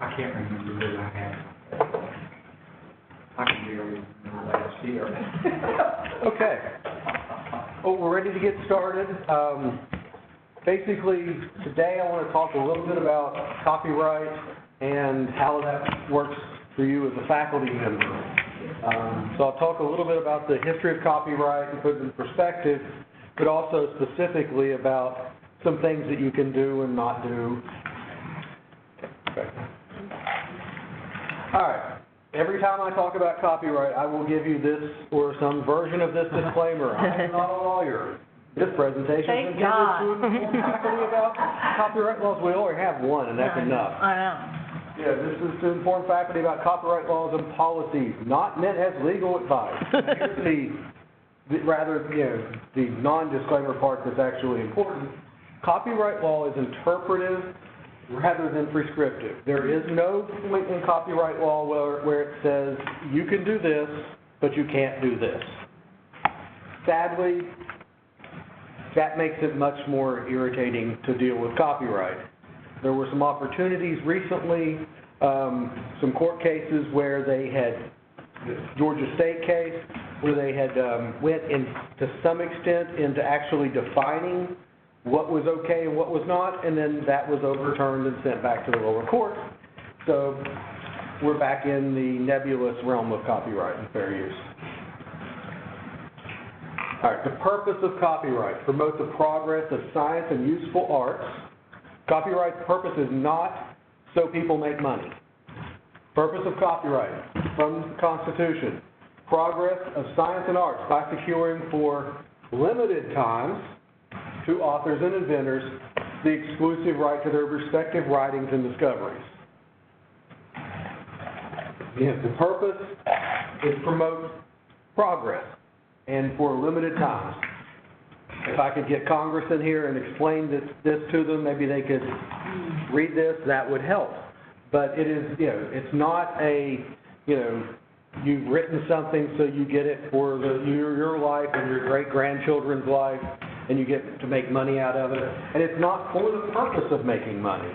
I can't remember who I had. I can barely remember last year. Okay. Well, we're ready to get started. Basically, today I want to talk a little bit about copyright and how that works for you as a faculty member. So I'll talk a little bit about the history of copyright and put it in perspective, but also specifically about some things that you can do and not do. Okay. All right. Every time I talk about copyright, I will give you this or some version of this disclaimer. I am not a lawyer. This presentation is intended to inform faculty about copyright laws. We only have one, and that's enough. I know. Yeah, this is to inform faculty about copyright laws and policies, not meant as legal advice. Here's the non-disclaimer part that's actually important. Copyright law is interpretive rather than prescriptive. There is no point in copyright law where it says you can do this, but you can't do this. Sadly, that makes it much more irritating to deal with copyright. There were some opportunities recently, some court cases where they had, the Georgia State case, where they had went in to some extent into actually defining what was okay and what was not, and then that was overturned and sent back to the lower court. So we're back in the nebulous realm of copyright and fair use. All right, the purpose of copyright: promote the progress of science and useful arts. Copyright's purpose is not so people make money. Purpose of copyright from the Constitution: progress of science and arts by securing for limited times to authors and inventors the exclusive right to their respective writings and discoveries. Again, the purpose is promote progress and for limited times. If I could get Congress in here and explain this to them, maybe they could read this, that would help. But it is, it's not a, you've written something so you get it for your life and your great-grandchildren's life, and you get to make money out of it. And it's not for the purpose of making money.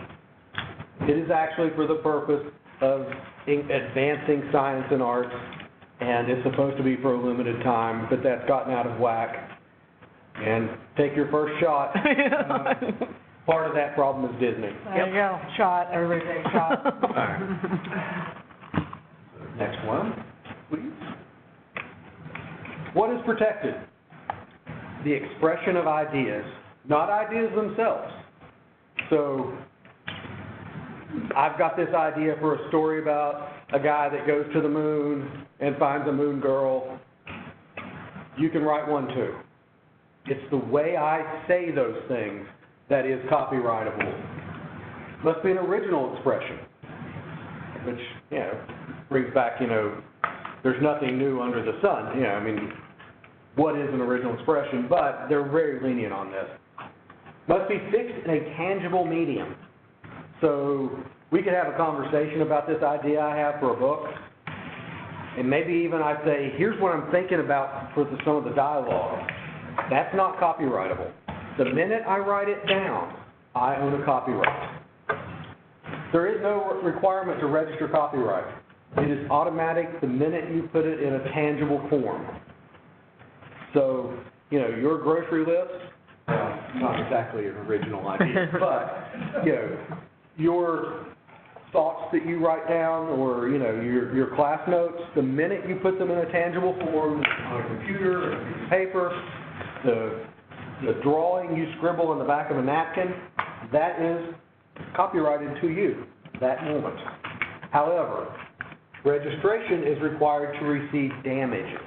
It is actually for the purpose of advancing science and arts, and it's supposed to be for a limited time, but that's gotten out of whack. And take your first shot. Part of that problem is Disney. There you go. Shot. Everybody take a shot. All right. Next one, please. What is protected? The expression of ideas, not ideas themselves. So I've got this idea for a story about a guy that goes to the moon and finds a moon girl. You can write one too. It's the way I say those things that is copyrightable. Must be an original expression, which, brings back, there's nothing new under the sun. What is an original expression? But they're very lenient on this. Must be fixed in a tangible medium. So we could have a conversation about this idea I have for a book, and maybe even I say, here's what I'm thinking about for some of the dialogue. That's not copyrightable. The minute I write it down, I own a copyright. There is no requirement to register copyright. It is automatic the minute you put it in a tangible form. So, your grocery list, not exactly an original idea, but, your thoughts that you write down or, your class notes, the minute you put them in a tangible form on a computer or a piece of paper, the drawing you scribble on the back of a napkin, that is copyrighted to you, that moment. However, registration is required to receive damages.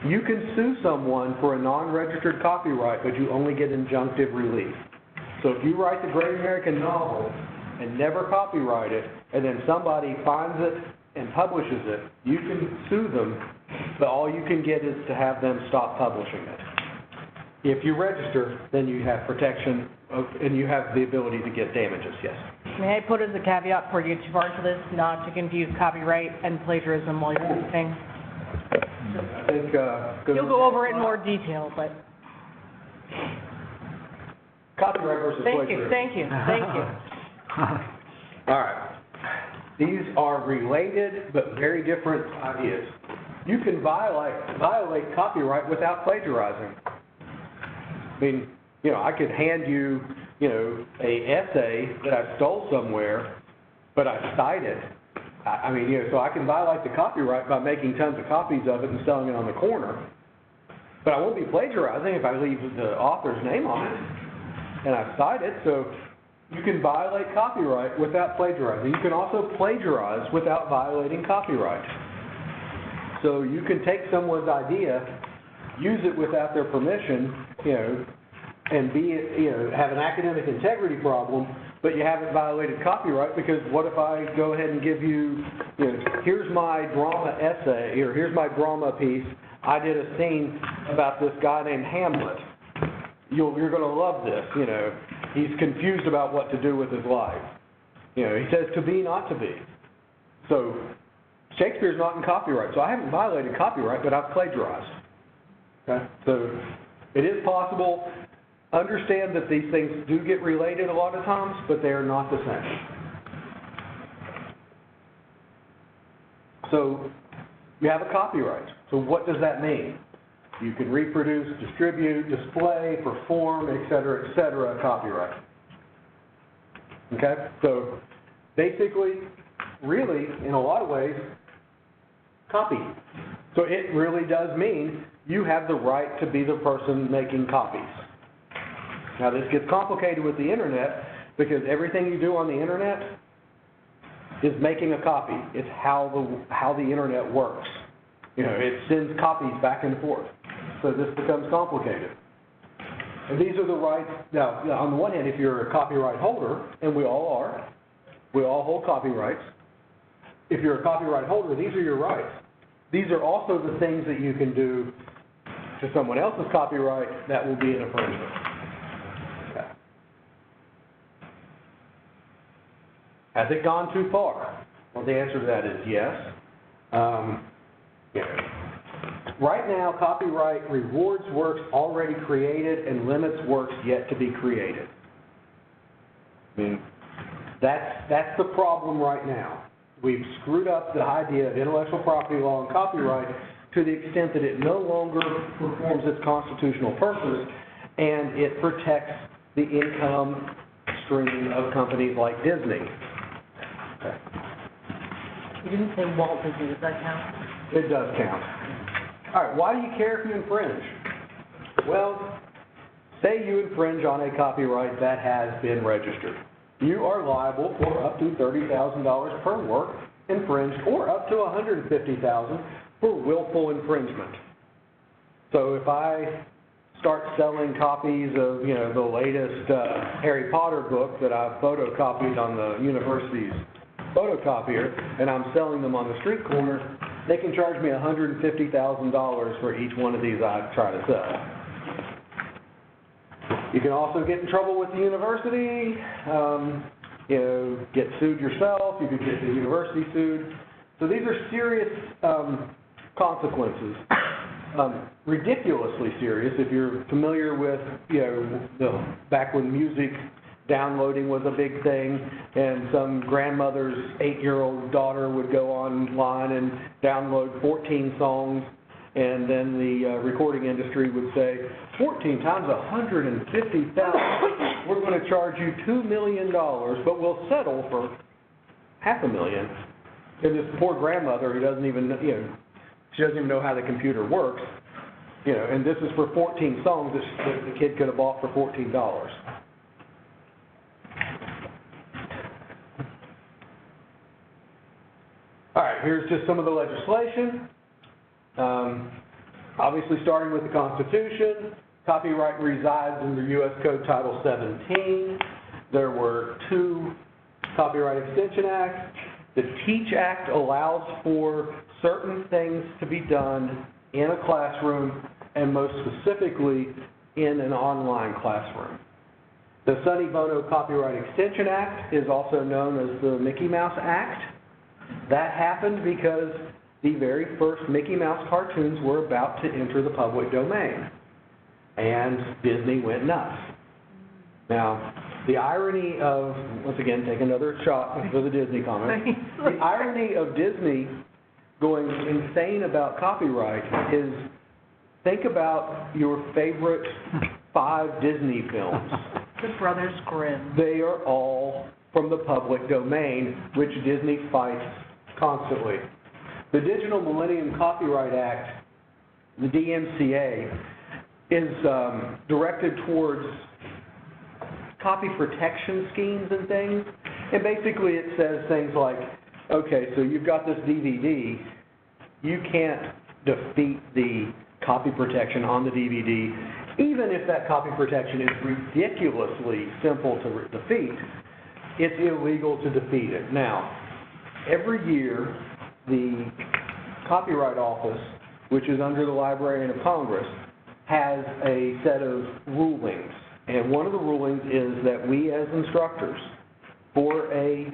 You can sue someone for a non-registered copyright, but you only get injunctive relief. So if you write the Great American Novel and never copyright it, and then somebody finds it and publishes it, you can sue them, but all you can get is to have them stop publishing it. If you register, then you have protection, and you have the ability to get damages, yes. May I put as a caveat before you get too far into this, not to confuse copyright and plagiarism while you're speaking? I think, You'll go over it in more detail, but copyright versus plagiarism. thank you. All right. These are related but very different ideas. You can violate copyright without plagiarizing. I mean, you know, I could hand you, you know, a essay that I stole somewhere, but I cite it. I mean, you know, so I can violate the copyright by making tons of copies of it and selling it on the corner. But I won't be plagiarizing if I leave the author's name on it and I cite it. So you can violate copyright without plagiarizing. You can also plagiarize without violating copyright. So you can take someone's idea, use it without their permission, you know, and be, you know, have an academic integrity problem, but you haven't violated copyright because what if I go ahead and give you, you know, here's my drama essay, or here's my drama piece. I did a scene about this guy named Hamlet. You're going to love this, you know. He's confused about what to do with his life. You know, he says to be, not to be. So Shakespeare's not in copyright, so I haven't violated copyright, but I've plagiarized. Okay? So it is possible. Understand that these things do get related a lot of times, but they are not the same. So you have a copyright. So what does that mean? You can reproduce, distribute, display, perform, et cetera, copyright. Okay? So basically, really, in a lot of ways, copy. So it really does mean you have the right to be the person making copies. Now this gets complicated with the internet because everything you do on the internet is making a copy. It's how the internet works. You know, it sends copies back and forth. So this becomes complicated. And these are the rights. Now, on the one hand, if you're a copyright holder, and we all are, we all hold copyrights. If you're a copyright holder, these are your rights. These are also the things that you can do to someone else's copyright that will be an infringement. Okay. Has it gone too far? Well, the answer to that is yes. Right now, copyright rewards works already created and limits works yet to be created. I mean, that's the problem right now. We've screwed up the idea of intellectual property law and copyright to the extent that it no longer performs its constitutional purpose, and it protects the income stream of companies like Disney. Okay. You didn't say Walt Disney, does that count? It does count. All right, why do you care if you infringe? Well, say you infringe on a copyright that has been registered. You are liable for up to $30,000 per work infringed or up to $150,000 for willful infringement. So if I start selling copies of, you know, the latest Harry Potter book that I've photocopied on the university's photocopier, and I'm selling them on the street corner, they can charge me $150,000 for each one of these I try to sell. You can also get in trouble with the university, you know, get sued yourself, you could get the university sued. So these are serious consequences, ridiculously serious if you're familiar with, you know, back when music downloading was a big thing, and some grandmother's 8-year-old daughter would go online and download 14 songs, and then the recording industry would say, 14 times $150,000, we're going to charge you $2 million, but we'll settle for $500,000. And this poor grandmother who doesn't even, you know, she doesn't even know how the computer works, you know, and this is for 14 songs that the kid could have bought for $14. All right, here's just some of the legislation. Obviously, starting with the Constitution, copyright resides under U.S. Code Title 17. There were 2 Copyright Extension Acts. The TEACH Act allows for certain things to be done in a classroom, and most specifically in an online classroom. The Sonny Bono Copyright Extension Act is also known as the Mickey Mouse Act. That happened because the very first Mickey Mouse cartoons were about to enter the public domain, and Disney went nuts. Now, The irony of, once again, take another shot for the Disney comment. The irony of Disney going insane about copyright is, think about your favorite 5 Disney films. The Brothers Grimm. They are all from the public domain, which Disney fights constantly. The Digital Millennium Copyright Act, the DMCA, is directed towards copy protection schemes and things. And basically it says things like, okay, so you've got this DVD, you can't defeat the copy protection on the DVD, even if that copy protection is ridiculously simple to defeat, it's illegal to defeat it. Now, every year, the Copyright Office, which is under the Librarian of Congress, has a set of rulings. And one of the rulings is that we as instructors, for a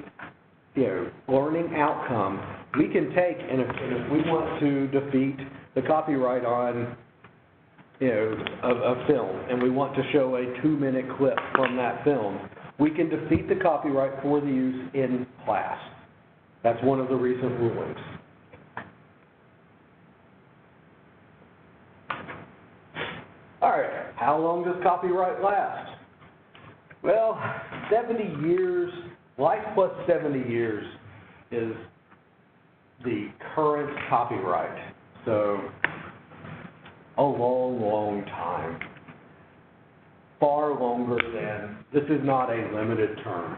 learning outcome, we can take, and if we want to defeat the copyright on a film, and we want to show a 2-minute clip from that film, we can defeat the copyright for the use in class. That's one of the recent rulings. All right, how long does copyright last? Well, 70 years, life plus 70 years is the current copyright. So, a long, long time. Far longer than, this is not a limited term.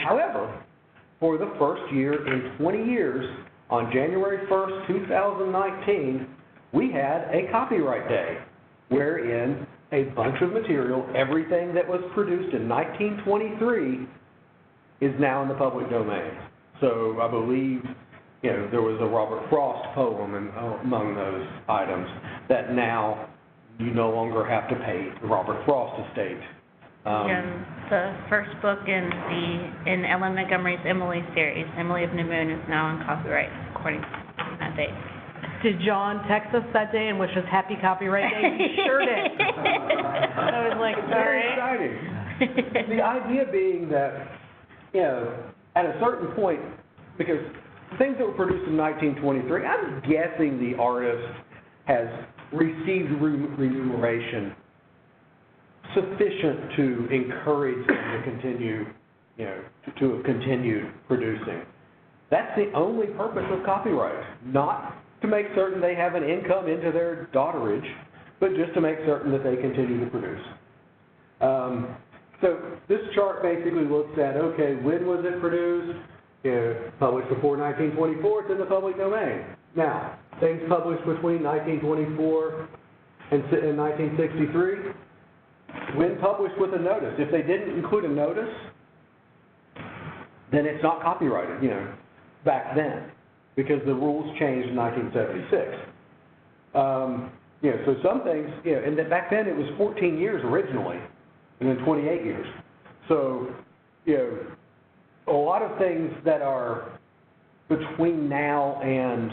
However, for the first year in 20 years, on January 1st, 2019, we had a copyright day, wherein a bunch of material, everything that was produced in 1923, is now in the public domain. So I believe, there was a Robert Frost poem among those items that now you no longer have to pay the Robert Frost estate. The first book in Ellen Montgomery's Emily series, Emily of New Moon, is now on copyright according to that date. Did John text us that day and wish us happy copyright day? He sure did. I was like, all Very right. exciting. The idea being that, at a certain point, because things that were produced in 1923, I'm guessing the artist has received remuneration sufficient to encourage them to continue, to have continued producing. That's the only purpose of copyright, not to make certain they have an income into their daughterage, but just to make certain that they continue to produce. So this chart basically looks at, okay, when was it produced? Published before 1924, it's in the public domain. Now, things published between 1924 and 1963, when published with a notice. If they didn't include a notice, then it's not copyrighted, back then, because the rules changed in 1976. So some things, and back then it was 14 years originally, and then 28 years. So, a lot of things that are between now and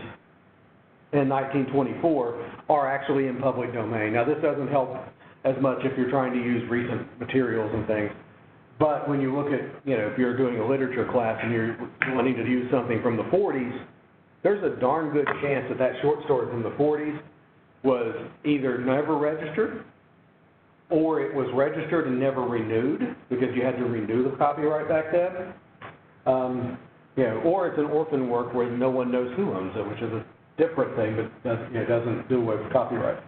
1924 are actually in public domain. Now, this doesn't help as much if you're trying to use recent materials and things, but when you look at, if you're doing a literature class and you're wanting to use something from the 40s, there's a darn good chance that that short story from the 40s was either never registered, or it was registered and never renewed, because you had to renew the copyright back then. Or it's an orphan work where no one knows who owns it, which is a different thing, but doesn't do away with copyright.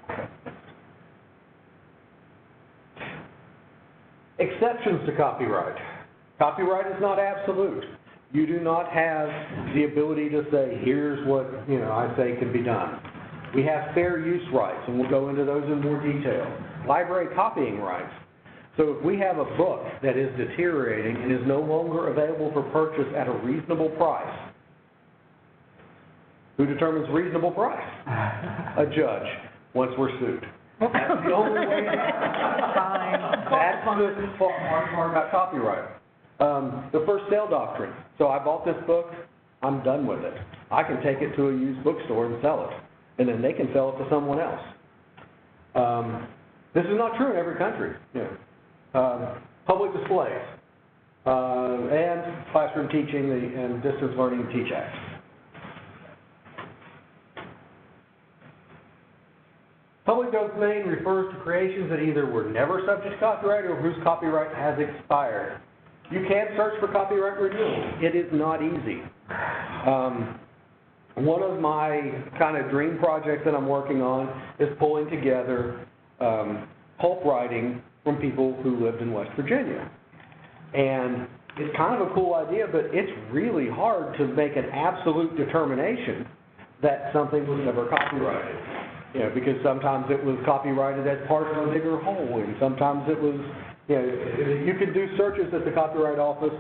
Exceptions to copyright. Copyright is not absolute. You do not have the ability to say, here's what I say can be done. We have fair use rights, and we'll go into those in more detail. Library copying rights. So if we have a book that is deteriorating and is no longer available for purchase at a reasonable price, who determines reasonable price? A judge, once we're sued. That's the only way. That's the hard part about copyright. The first sale doctrine. So I bought this book, I'm done with it. I can take it to a used bookstore and sell it, and then they can sell it to someone else. This is not true in every country. public displays, and classroom teaching and distance learning teach acts. Public domain refers to creations that either were never subject to copyright or whose copyright has expired. You can search for copyright renewal. It is not easy. One of my kind of dream projects that I'm working on is pulling together pulp writing from people who lived in West Virginia. And it's kind of a cool idea, but it's really hard to make an absolute determination that something was never copyrighted. You know, because sometimes it was copyrighted as part of a bigger whole, and sometimes it was, you know, you can do searches at the Copyright Office.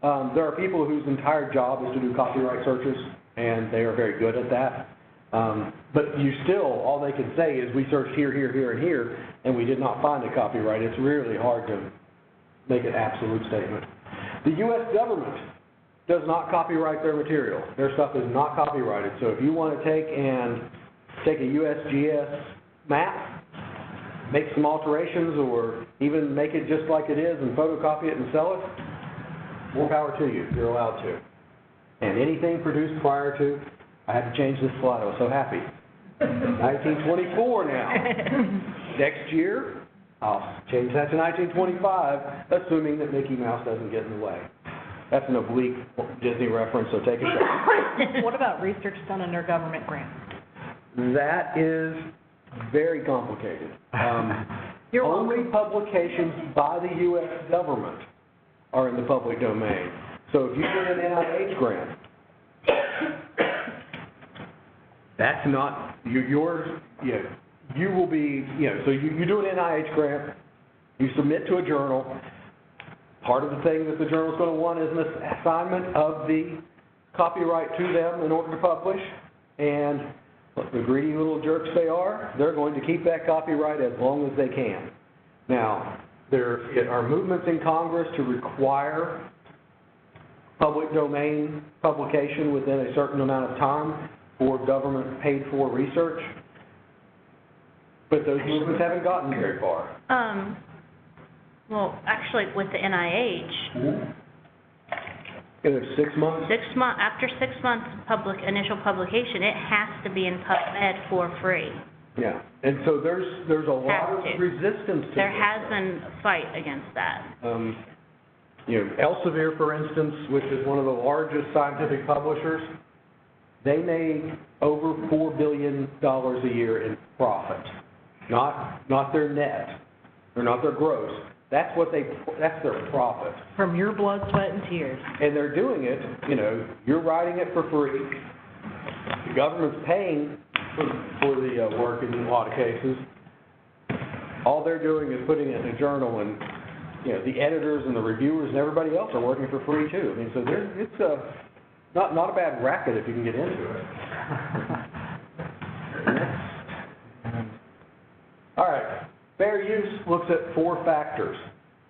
There are people whose entire job is to do copyright searches, and they are very good at that. But you still, all they can say is, we searched here, here, here, and here, and we did not find a copyright. It's really hard to make an absolute statement. The U.S. government does not copyright their material. Their stuff is not copyrighted. So if you want to take a USGS map, make some alterations, or even make it just like it is and photocopy it and sell it, more power to you. You're allowed to. And anything produced prior to, I had to change this slide. I was so happy. 1924 now. Next year, I'll change that to 1925, assuming that Mickey Mouse doesn't get in the way. That's an oblique Disney reference, so take a shot. What about research done under government grants? That is very complicated. You're Only welcome. publications by the U.S. government are in the public domain. So if you get an NIH grant, that's not yours. You will be, so you do an NIH grant, you submit to a journal. Part of the thing that the journal is going to want is an assignment of the copyright to them in order to publish. And the greedy little jerks they are, they're going to keep that copyright as long as they can. Now, there are movements in Congress to require public domain publication within a certain amount of time for government paid-for research, but those movements haven't gotten very far. Well, actually, with the NIH, There's 6 months. after 6 months initial publication, it has to be in PubMed for free. Yeah, and so there's a lot of Has to. resistance to There this. has been a fight against that. Elsevier, for instance, which is one of the largest scientific publishers, they make over $4 billion a year in profit. Not their net, or not their gross. That's their profit. From your blood, sweat, and tears. And they're doing it, you're writing it for free. The government's paying for the work in a lot of cases. All they're doing is putting it in a journal, and the editors and the reviewers and everybody else are working for free too. I mean, so it's not a bad racket if you can get into it. All right, fair use looks at 4 factors.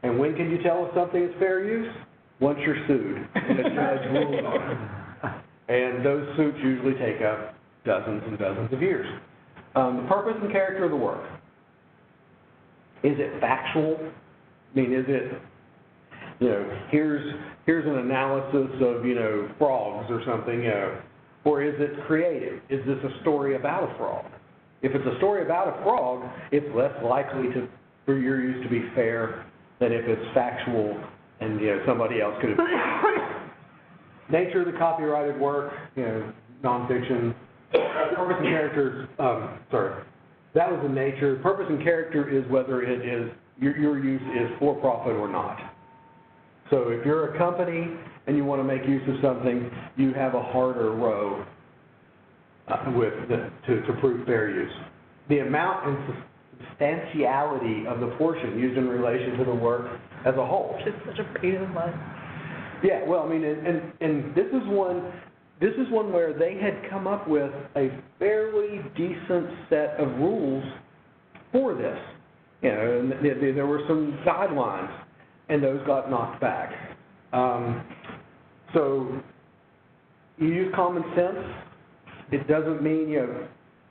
And when can you tell if something is fair use? Once you're sued and a judge rules on it. And those suits usually take up dozens and dozens of years. The purpose and character of the work. Is it factual? I mean, is it, here's an analysis of, frogs or something, or is it creative? Is this a story about a frog? If it's a story about a frog, it's less likely for your use to be fair than if it's factual and, somebody else could have. Nature of the copyrighted work, nonfiction. Purpose and character, that was the nature. Purpose and character is whether it is, your use is for profit or not. So if you're a company and you want to make use of something, you have a harder row to prove fair use. The amount and substantiality of the portion used in relation to the work as a whole. It's such a freedom line. Yeah, well, I mean, and this is one where they had come up with a fairly decent set of rules for this. And there were some guidelines, and those got knocked back. So you use common sense. It doesn't mean,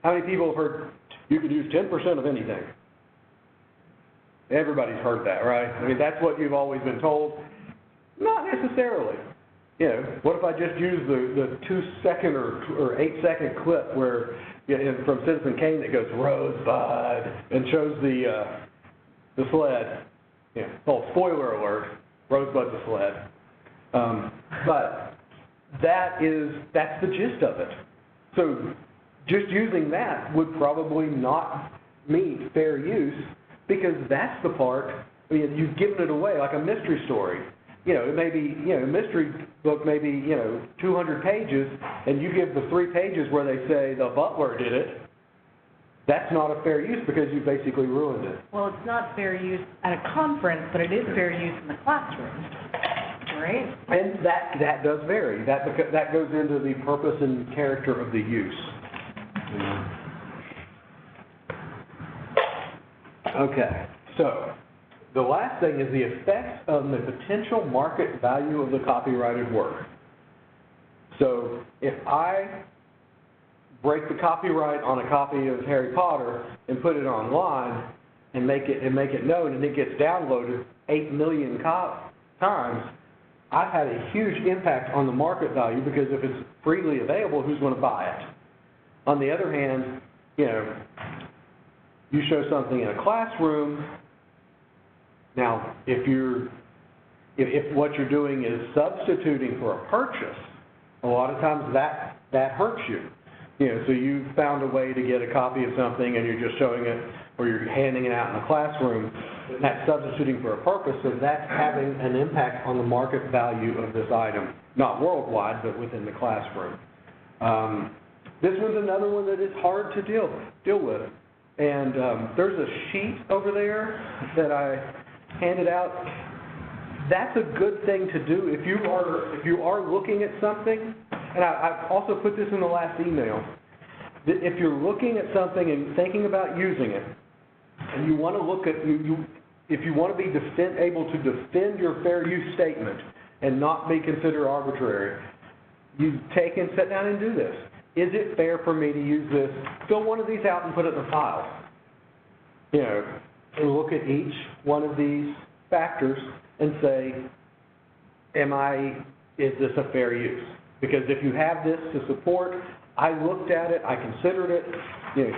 how many people have heard you could use 10% of anything? Everybody's heard that, right? I mean, that's what you've always been told. Not necessarily. You know, what if I just use the 2-second or 8-second clip where, from Citizen Kane that goes, Rosebud, and shows the sled. Yeah. Oh, spoiler alert, Rosebud's a sled. But that's the gist of it. So just using that would probably not meet fair use, because that's the part, I mean, you've given it away, like a mystery story. You know, it may be, a mystery book may be, 200 pages, and you give the 3 pages where they say the butler did it. That's not a fair use because you basically ruined it. Well, it's not fair use at a conference, but it is fair use in the classroom, right? And that does vary. That goes into the purpose and character of the use. Okay, so the last thing is the effects on the potential market value of the copyrighted work. So if I break the copyright on a copy of Harry Potter and put it online and make it known, and it gets downloaded 8 million times, I've had a huge impact on the market value, because if it's freely available, who's going to buy it? On the other hand, you show something in a classroom. Now, if what you're doing is substituting for a purchase, a lot of times that hurts you. So you found a way to get a copy of something and you're just showing it, or you're handing it out in a classroom. That's substituting for a purpose, so that's having an impact on the market value of this item, not worldwide, but within the classroom. This one's another one that is hard to deal with. And there's a sheet over there that I handed out. That's a good thing to do if you are looking at something. And I also put this in the last email. If you're looking at something and thinking about using it, and you want to look at if you want to be able to defend your fair use statement and not be considered arbitrary, you take and sit down and do this. Is it fair for me to use this? Fill one of these out and put it in the file. And look at each one of these factors and say, is this a fair use? Because if you have this to support, I looked at it, I considered it,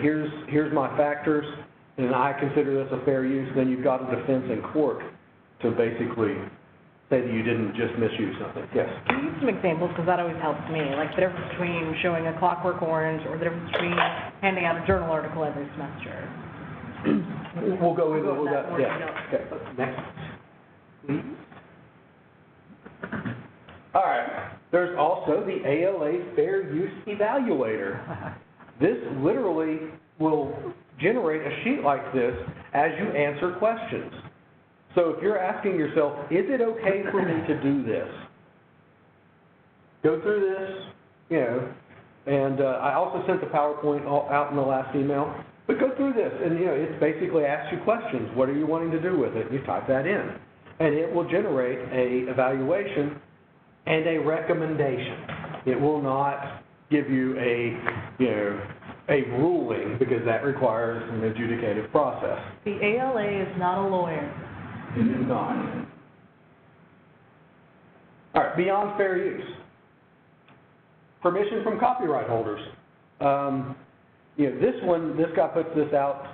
here's my factors, and I consider this a fair use, then you've got a defense in court to basically say that you didn't just misuse something. Yes? Can you use some examples, because that always helps me, like the difference between showing a Clockwork Orange or the difference between handing out a journal article every semester? We'll go into that. More Yeah. Okay. Next, please. All right. There's also the ALA Fair Use Evaluator. This literally will generate a sheet like this as you answer questions. So if you're asking yourself, is it okay for me to do this? Go through this, and I also sent the PowerPoint out in the last email. But go through this, and it basically asks you questions. What are you wanting to do with it? You type that in, and it will generate a evaluation and a recommendation. It will not give you a ruling, because that requires an adjudicative process. The ALA is not a lawyer. It is not. All right, beyond fair use. Permission from copyright holders. This guy puts this out,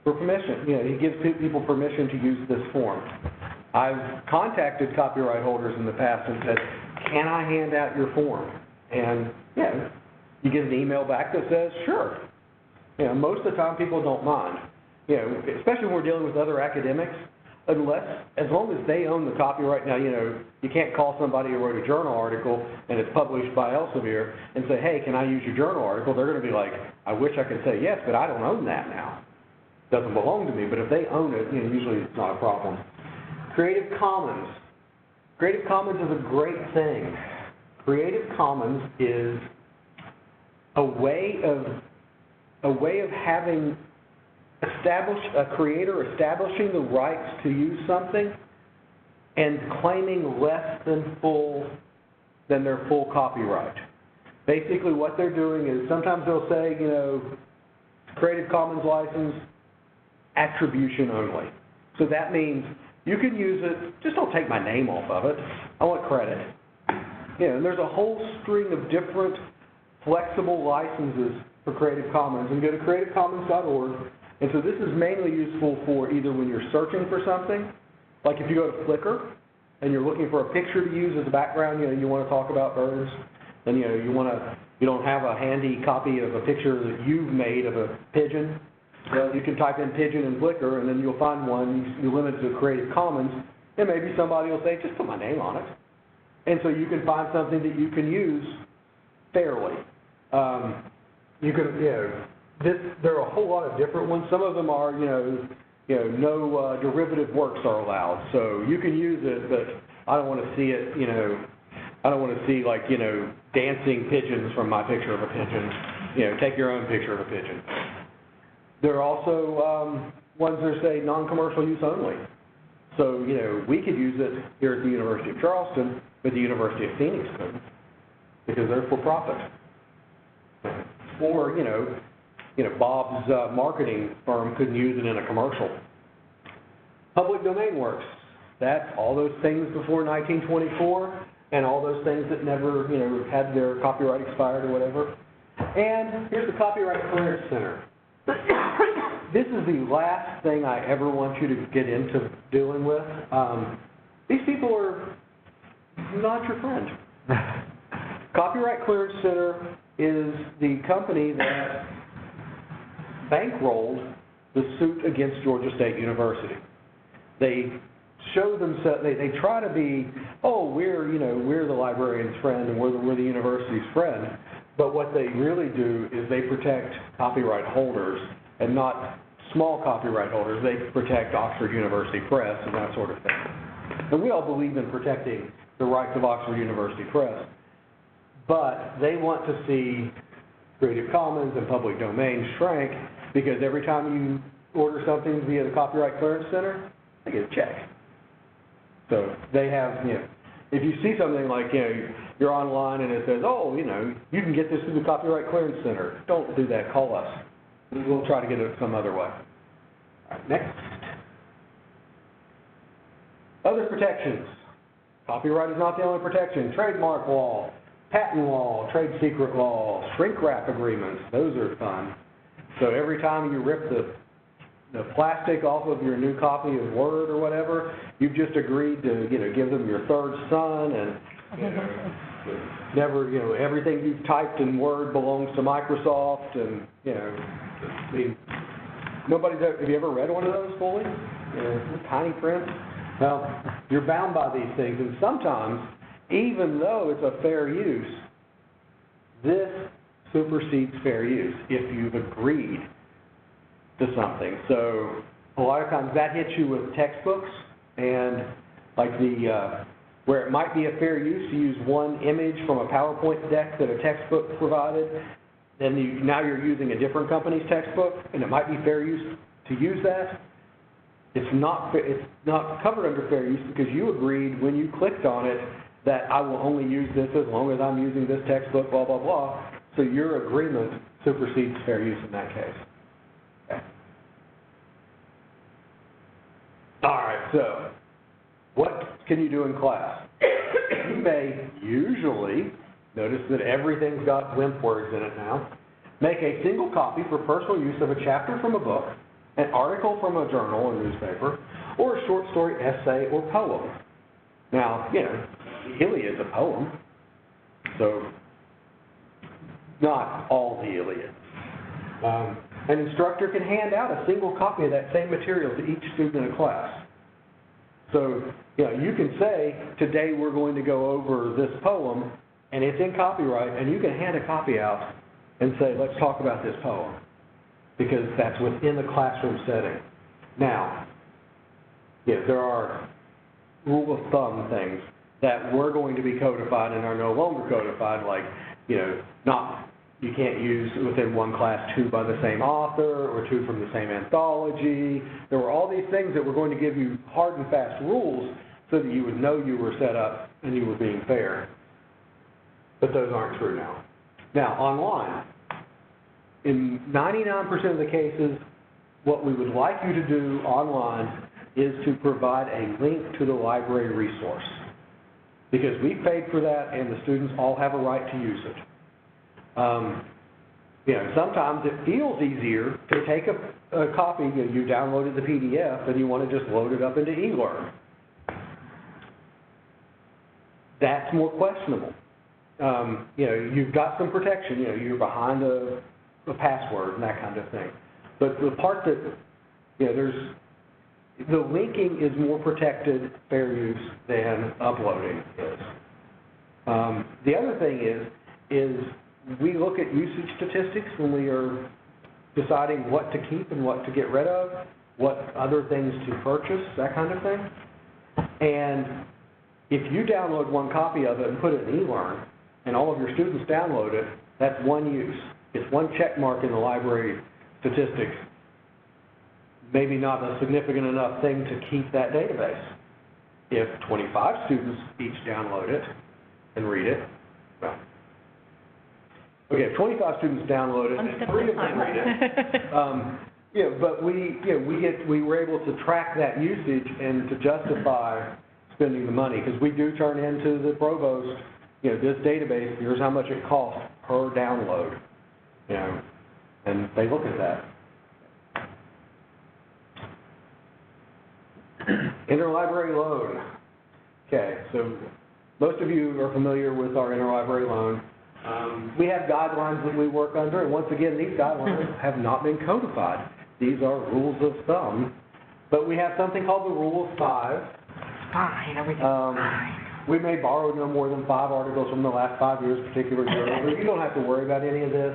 for permission. He gives people permission to use this form. I've contacted copyright holders in the past and said, can I hand out your form? And, you get an email back that says, sure. Most of the time people don't mind. Especially when we're dealing with other academics, as long as they own the copyright. Now, you can't call somebody who wrote a journal article and it's published by Elsevier and say, hey, can I use your journal article? They're going to be like, I wish I could say yes, but I don't own that now. It doesn't belong to me. But if they own it, usually it's not a problem. Creative Commons. Creative Commons is a great thing. Creative Commons is a way of having a creator establishing the rights to use something and claiming less than their full copyright. Basically what they're doing is sometimes they'll say, Creative Commons license, attribution only. So that means you can use it, just don't take my name off of it. I want credit. And there's a whole string of different flexible licenses for Creative Commons. And go to creativecommons.org. And so this is mainly useful for either when you're searching for something, like if you go to Flickr and you're looking for a picture to use as a background, you want to talk about birds, and you don't have a handy copy of a picture that you've made of a pigeon. Well, you can type in pigeon in Flickr, and then you'll find one. You limit it to Creative Commons, and maybe somebody will say, just put my name on it. And so you can find something that you can use fairly. There are a whole lot of different ones. Some of them are, no derivative works are allowed. So you can use it, but I don't want to see it, I don't want to see dancing pigeons from my picture of a pigeon. Take your own picture of a pigeon. There are also ones that say non-commercial use only. So, we could use it here at the University of Charleston, but the University of Phoenix couldn't, because they're for profit. Or, Bob's marketing firm couldn't use it in a commercial. Public domain works. That's all those things before 1924, and all those things that never, had their copyright expired or whatever. And here's the Copyright Clearance Center. This is the last thing I ever want you to get into dealing with. These people are not your friend. Copyright Clearance Center is the company that bankrolled the suit against Georgia State University. They show themselves, they try to be, we're the librarian's friend and we're the university's friend, but what they really do is they protect copyright holders, and not small copyright holders. They protect Oxford University Press and that sort of thing. And we all believe in protecting the rights of Oxford University Press, but they want to see Creative Commons and public domain shrink, because every time you order something via the Copyright Clearance Center, they get a check. So they have, if you see something like, you're online and it says, you can get this through the Copyright Clearance Center. Don't do that. Call us. We'll try to get it some other way. All right, next. Other protections. Copyright is not the only protection. Trademark law, patent law, trade secret law, shrink wrap agreements. Those are fun. So every time you rip the plastic off of your new copy of Word or whatever, you've just agreed to, give them your third son, and never, everything you've typed in Word belongs to Microsoft, and have you ever read one of those fully? Tiny print? Well, you're bound by these things, and sometimes, even though it's a fair use, this supersedes fair use if you've agreed to something. So a lot of times that hits you with textbooks, and where it might be a fair use to use one image from a PowerPoint deck that a textbook provided, then now you're using a different company's textbook, and it might be fair use to use that. It's not covered under fair use because you agreed when you clicked on it that I will only use this as long as I'm using this textbook, blah, blah, blah. So your agreement supersedes fair use in that case. Okay. All right, so what can you do in class? You may usually, notice that everything's got WIMP words in it now, make a single copy for personal use of a chapter from a book, an article from a journal or newspaper, or a short story, essay, or poem. Now, the Iliad is a poem, so not all the Iliad. An instructor can hand out a single copy of that same material to each student in a class. So, you can say, today we're going to go over this poem, and it's in copyright, and you can hand a copy out and say, let's talk about this poem, because that's within the classroom setting. Now, there are rule of thumb things that were going to be codified and are no longer codified, like, you can't use within one class 2 by the same author or 2 from the same anthology. There were all these things that were going to give you hard and fast rules so that you would know you were set up and you were being fair. But those aren't true now. Now, online, in 99% of the cases, what we would like you to do online is to provide a link to the library resource. Because we paid for that and the students all have a right to use it. You know, sometimes it feels easier to take a copy, you downloaded the PDF and you want to just load it up into eLearn. That's more questionable. You know, you've got some protection, you know, you're behind a password and that kind of thing. But the part that, you know, the linking is more protected, fair use, than uploading is. The other thing is we look at usage statistics when we are deciding what to keep and what to get rid of, what other things to purchase, that kind of thing. And if you download one copy of it and put it in eLearn, and all of your students download it, that's one use. It's one check mark in the library statistics. Maybe not a significant enough thing to keep that database. If 25 students each download it and read it, well, okay, if 25 students download it and 3 of them read it, yeah, but we were able to track that usage and to justify spending the money, because we do turn into the provost, you know, this database, here's how much it costs per download, you know, and they look at that. Interlibrary loan. Okay, so most of you are familiar with our interlibrary loan. We have guidelines that we work under, and once again, these guidelines have not been codified. These are rules of thumb, but we have something called the Rule of Five. Fine, everything's fine. We may borrow no more than 5 articles from the last 5 years, particular journal, but you don't have to worry about any of this.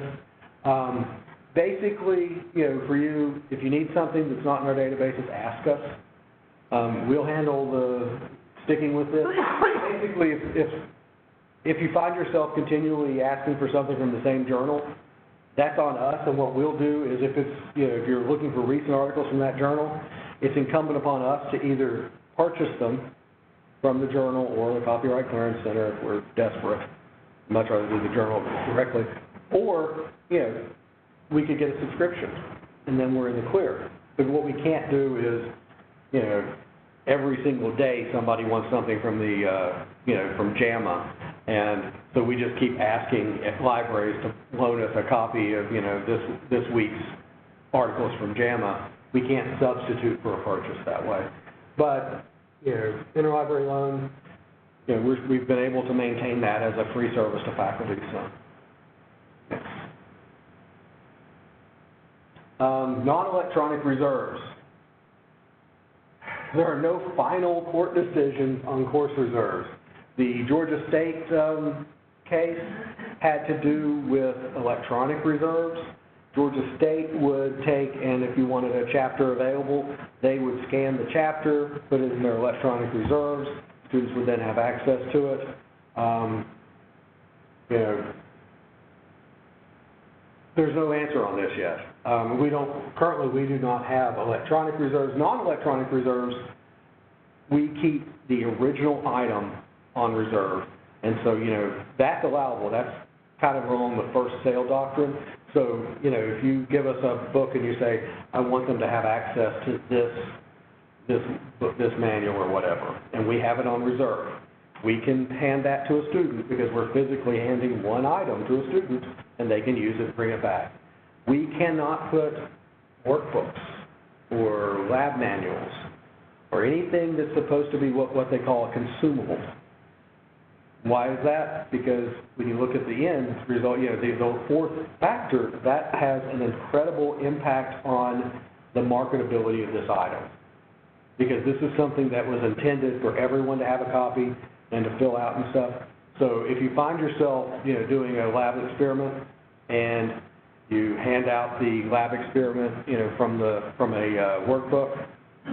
Basically, you know, for you, if you need something that's not in our databases, ask us. We'll handle the sticking with this. Basically, if you find yourself continually asking for something from the same journal, that's on us, and what we'll do is if it's, you know, if you're looking for recent articles from that journal, it's incumbent upon us to either purchase them from the journal or the Copyright Clearance Center if we're desperate. I'd much rather do the journal directly. Or, you know, we could get a subscription, and then we're in the clear. But what we can't do is, you know, every single day somebody wants something from the, you know, from JAMA, and so we just keep asking libraries to loan us a copy of, you know, this week's articles from JAMA. We can't substitute for a purchase that way. But, you know, interlibrary loan, you know, we've been able to maintain that as a free service to faculty, so. Non-electronic reserves. There are no final court decisions on course reserves. The Georgia State case had to do with electronic reserves. Georgia State would take, and if you wanted a chapter available, they would scan the chapter, put it in their electronic reserves. Students would then have access to it. You know, there's no answer on this yet. Currently we do not have electronic reserves. Non-electronic reserves, we keep the original item on reserve. And so, you know, that's allowable. That's kind of along the first sale doctrine. So, you know, if you give us a book and you say, I want them to have access to this manual or whatever, and we have it on reserve, we can hand that to a student because we're physically handing one item to a student and they can use it and bring it back. We cannot put workbooks or lab manuals or anything that's supposed to be what they call a consumable. Why is that? Because when you look at the end result, you know, the fourth factor, that has an incredible impact on the marketability of this item. Because this is something that was intended for everyone to have a copy and to fill out and stuff. So if you find yourself, you know, doing a lab experiment and you hand out the lab experiment, you know, from a workbook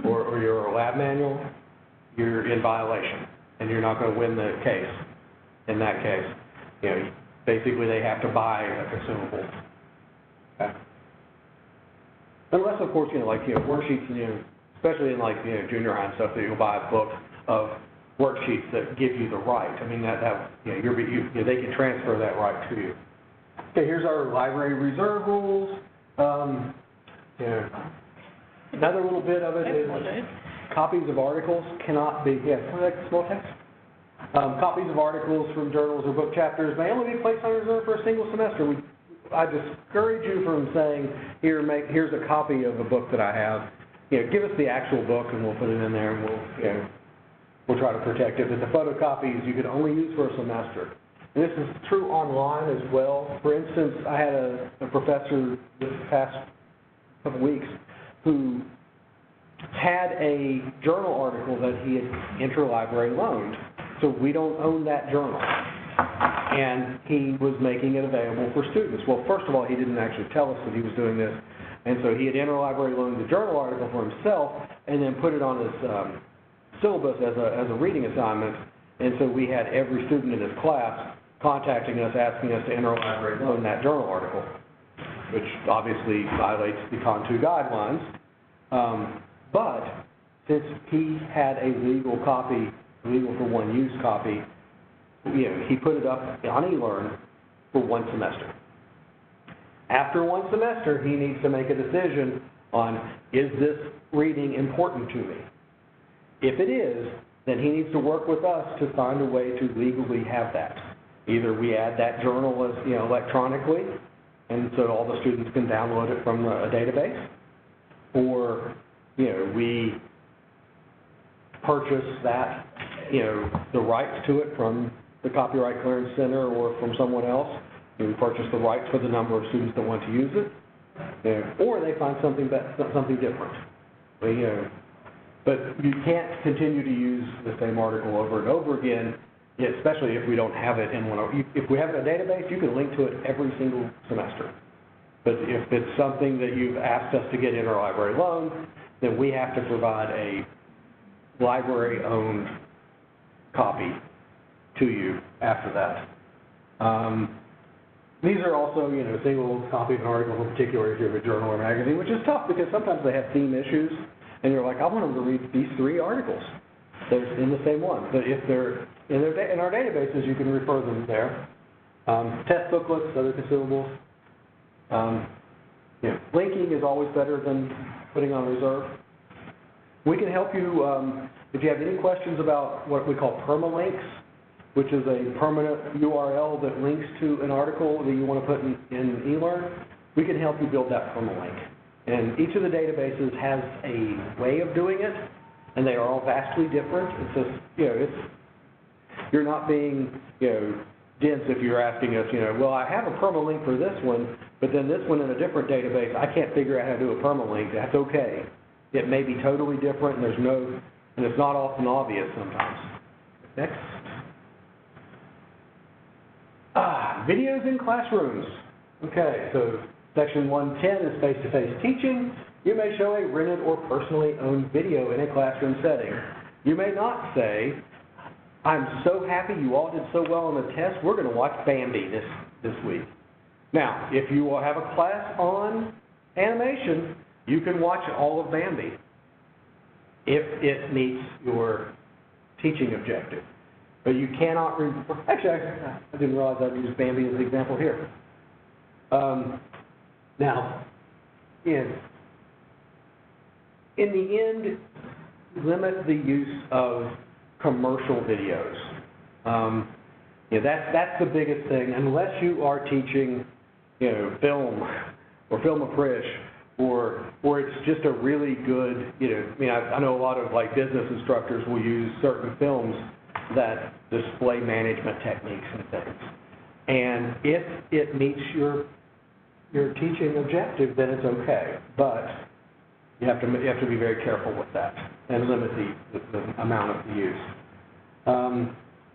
or your lab manual, you're in violation and you're not going to win the case. In that case, you know, basically they have to buy a consumable. Okay. Unless, of course, you know, like, you know, worksheets, you know, especially in like, you know, junior high and stuff, that you'll buy a book of worksheets that give you the right. I mean, that you know, they can transfer that right to you. Okay, here's our library reserve rules. You know, another little bit of it is copies of articles cannot be, like small text. Copies of articles from journals or book chapters may only be placed on reserve for a single semester. I discourage you from saying, here's a copy of a book that I have. Give us the actual book and we'll put it in there and we'll try to protect it. But the photocopies you can only use for a semester. And this is true online as well. For instance, I had a professor this past couple weeks who had a journal article that he had interlibrary loaned. So we don't own that journal. And he was making it available for students. Well, first of all, he didn't actually tell us that he was doing this. And so he had interlibrary loaned the journal article for himself and then put it on his syllabus as a reading assignment. And so we had every student in his class contacting us, asking us to interlibrary loan that journal article, which obviously violates the CON2 guidelines. But since he had a legal copy, legal for one use copy, he put it up on eLearn for one semester. After one semester, he needs to make a decision on, is this reading important to me? If it is, then he needs to work with us to find a way to legally have that. Either we add that journal as, electronically, and so all the students can download it from a database, or, we purchase that, the rights to it from the Copyright Clearance Center or from someone else. We purchase the rights for the number of students that want to use it, or they find something different. But you can't continue to use the same article over and over again, especially if we don't have it in one. If we have it in a database, you can link to it every single semester. But if it's something that you've asked us to get interlibrary loan, then we have to provide a library-owned copy to you after that. These are also, single copy of an article, in particular if you have a journal or magazine, which is tough because sometimes they have theme issues, and you're like, I want them to read these 3 articles. They're in the same one. But if they're in our databases, you can refer them there. Test booklets, other consumables. Linking is always better than putting on reserve. We can help you if you have any questions about what we call permalinks, which is a permanent URL that links to an article that you want to put in eLearn. We can help you build that permalink. And each of the databases has a way of doing it, and they are all vastly different. It's just, you're not being, dense if you're asking us, well, I have a permalink for this one, but then this one in a different database, I can't figure out how to do a permalink. That's okay. It may be totally different, and it's not often obvious sometimes. Next. Videos in classrooms. Okay, so Section 110 is face-to-face teaching. You may show a rented or personally owned video in a classroom setting. You may not say, I'm so happy you all did so well on the test, we're going to watch Bambi this week. Now, if you have a class on animation, you can watch all of Bambi if it meets your teaching objective. But you cannot, actually, I didn't realize I'd use Bambi as an example here. Now, in the end, limit the use of commercial videos. That's the biggest thing. Unless you are teaching, film or film approach, or it's just a really good, I know a lot of business instructors will use certain films that display management techniques and things. And if it meets your teaching objective, then it's okay. But you have to be very careful with that and limit the amount of the use.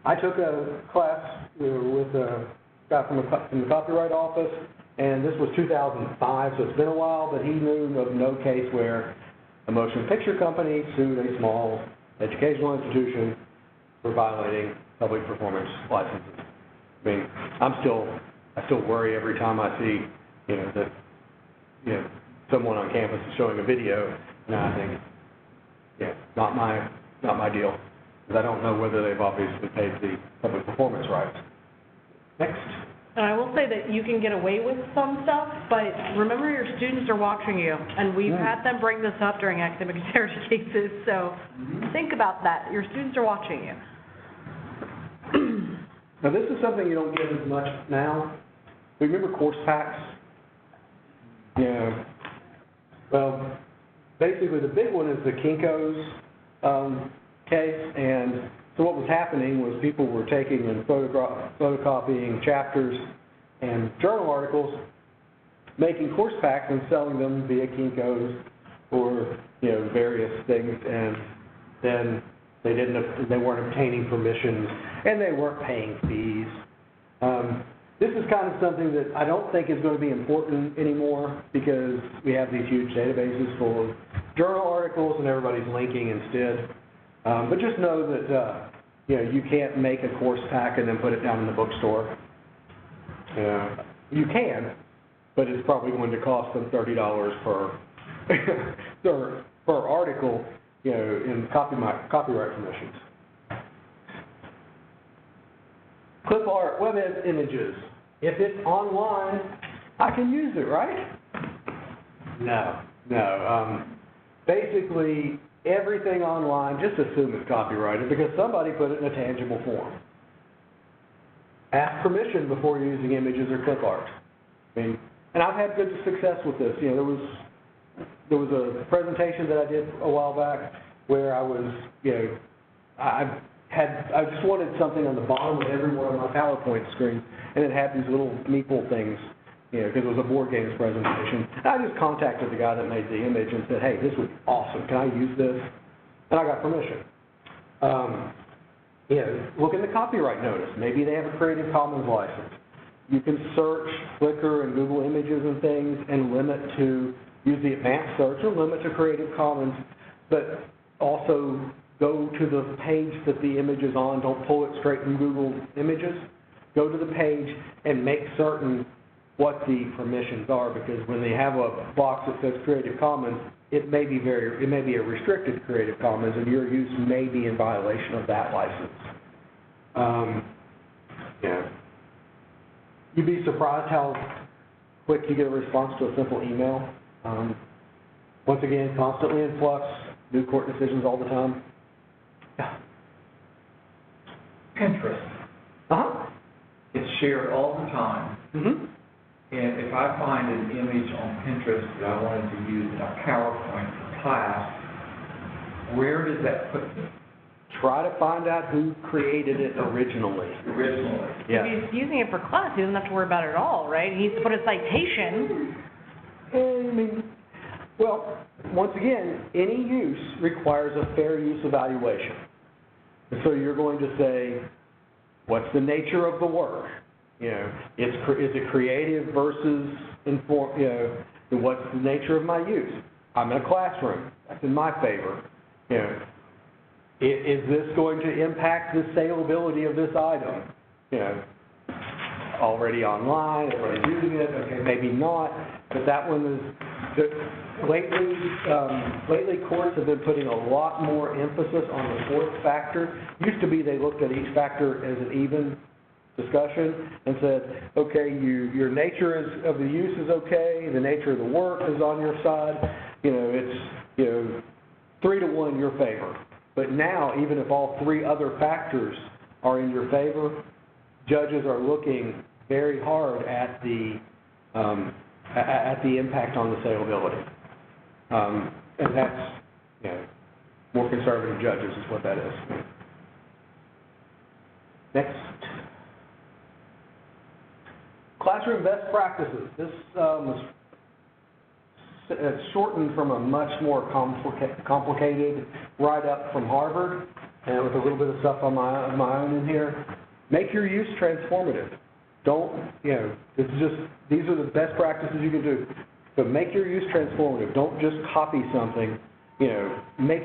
I took a class with a guy from the copyright office, and this was 2005, so it's been a while, but he knew of no case where a motion picture company sued a small educational institution for violating public performance licenses. I mean, I still worry every time I see, that, someone on campus is showing a video, and I think, not my deal, because I don't know whether they've obviously paid the public performance rights. Next. And I will say that you can get away with some stuff, but remember your students are watching you, and we've had them bring this up during academic integrity cases, so think about that. Your students are watching you. Now, this is something you don't get as much now. Remember course packs? Yeah. Well, basically, the big one is the Kinko's case, and so what was happening was people were taking and photocopying chapters and journal articles, making course packs and selling them via Kinko's or, various things, and then they weren't obtaining permissions, and they weren't paying fees. This is kind of something that I don't think is going to be important anymore because we have these huge databases full of journal articles and everybody's linking instead. But just know that, you can't make a course pack and then put it down in the bookstore. You can, but it's probably going to cost them $30 per article, in copyright permissions. Clip art, web images. If it's online, I can use it, right? No. Basically, everything online, just assume it's copyrighted because somebody put it in a tangible form. Ask permission before using images or clip art. And I've had good success with this. There was a presentation that I did a while back where I was, I just wanted something on the bottom of every one of my PowerPoint screens, and it had these little meeple things, because it was a board games presentation. And I just contacted the guy that made the image and said, hey, this would be awesome. Can I use this? And I got permission. Look in the copyright notice. Maybe they have a Creative Commons license. You can search Flickr and Google Images and things and use the advanced search or limit to Creative Commons, but also go to the page that the image is on. Don't pull it straight from Google Images. Go to the page and make certain what the permissions are, because when they have a box that says Creative Commons, it may be a restricted Creative Commons, and your use may be in violation of that license. You'd be surprised how quick you get a response to a simple email. Once again, constantly in flux, new court decisions all the time. Yeah. Pinterest. It's shared all the time. Mm-hmm. And if I find an image on Pinterest that I wanted to use in a PowerPoint for class, where does that put me? Try to find out who created it originally. Yeah. If he's using it for class, he doesn't have to worry about it at all, right? He needs to put a citation. Well, once again, any use requires a fair use evaluation. And so you're going to say, what's the nature of the work? Is it creative versus inform? What's the nature of my use? I'm in a classroom. That's in my favor. Is this going to impact the saleability of this item? Already online, everybody's using it. Okay, maybe not. But that one is. Lately, courts have been putting a lot more emphasis on the fourth factor. Used to be they looked at each factor as an even discussion and said, okay, your nature of the use is okay, the nature of the work is on your side. It's 3-to-1 your favor. But now, even if all three other factors are in your favor, judges are looking very hard at the impact on the saleability. And that's, more conservative judges is what that is. Next. Classroom best practices. This was shortened from a much more complicated write-up from Harvard, and with a little bit of stuff on my own in here. Make your use transformative. These are the best practices you can do. But make your use transformative. Don't just copy something. Make